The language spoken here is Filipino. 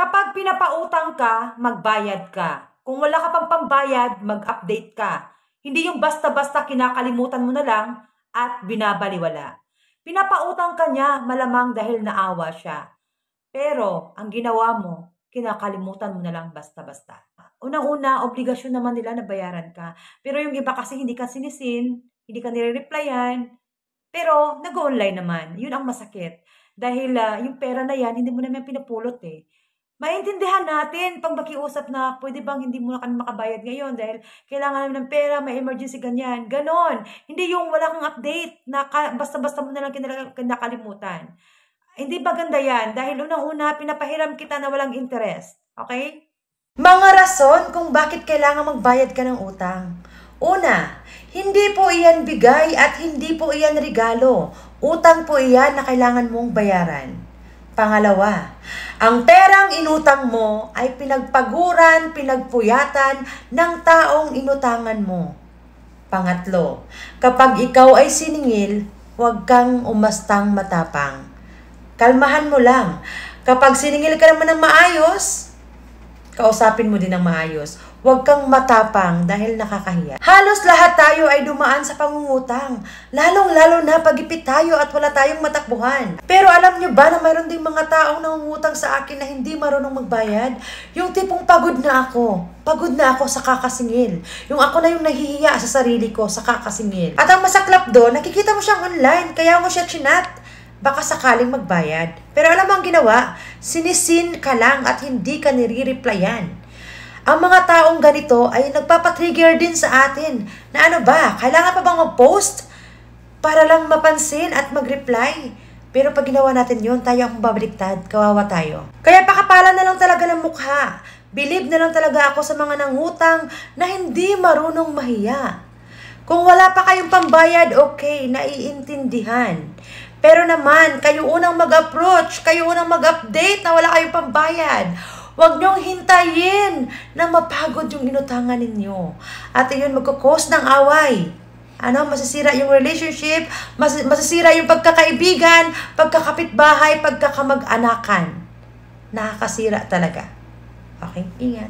Kapag pinapautang ka, magbayad ka. Kung wala ka pang pambayad, mag-update ka. Hindi yung basta-basta kinakalimutan mo na lang at binabaliwala. Pinapautang ka niya malamang dahil naawa siya. Pero ang ginawa mo, kinakalimutan mo na lang basta-basta. Unang-una, obligasyon naman nila na bayaran ka. Pero yung iba kasi hindi ka sinisin, hindi ka nire-replyan, pero nag-online naman. Yun ang masakit. Dahil yung pera na yan, hindi mo naman pinupulot eh. Maintindihan natin pag makiusap na pwede bang hindi mo na kami makabayad ngayon dahil kailangan namin ng pera, may emergency, ganyan. Ganon. Hindi yung wala kang update na basta-basta mo na lang kinakalimutan. Hindi maganda yan dahil unang-una pinapahiram kita na walang interest. Okay? Mga rason kung bakit kailangan magbayad ka ng utang. Una, hindi po iyan bigay at hindi po iyan regalo. Utang po iyan na kailangan mong bayaran. Pangalawa, ang perang inutang mo ay pinagpaguran, pinagpuyatan ng taong inutangan mo. Pangatlo, kapag ikaw ay siningil, huwag kang umastang matapang. Kalmahan mo lang. Kapag siningil ka naman ng maayos, kausapin mo din ng maayos. Huwag kang matapang dahil nakakahiya. Halos lahat tayo ay dumaan sa pangungutang. Lalong-lalo na pag-ipit tayo at wala tayong matakbuhan. Pero alam nyo ba na mayroon ding mga taong nangungutang sa akin na hindi marunong magbayad? Yung tipong pagod na ako. Pagod na ako sa kakasingil. Yung ako na yung nahihiya sa sarili ko sa kakasingil. At ang masaklap doon, nakikita mo siyang online, kaya mo siya chinat. Baka sakaling magbayad. Pero alam mo ang ginawa? Sinisin ka lang at hindi ka nire-replyan. Ang mga taong ganito ay nagpapatrigger din sa atin na ano ba, kailangan pa bang mag-post para lang mapansin at mag-reply? Pero pag ginawa natin yun, tayo ang babaliktad, kawawa tayo. Kaya pakapalan na lang talaga ng mukha. Believe na lang talaga ako sa mga nangutang na hindi marunong mahiya. Kung wala pa kayong pambayad, okay, naiintindihan. Pero naman, kayo unang mag-approach, kayo unang mag-update na wala kayong pambayad. Huwag niyong hintayin na mapagod yung inutangan ninyo. At iyon magkukos ng away. Masisira yung relationship, masisira yung pagkakaibigan, pagkakapitbahay, pagkakamag-anakan. Nakakasira talaga. Okay, ingat.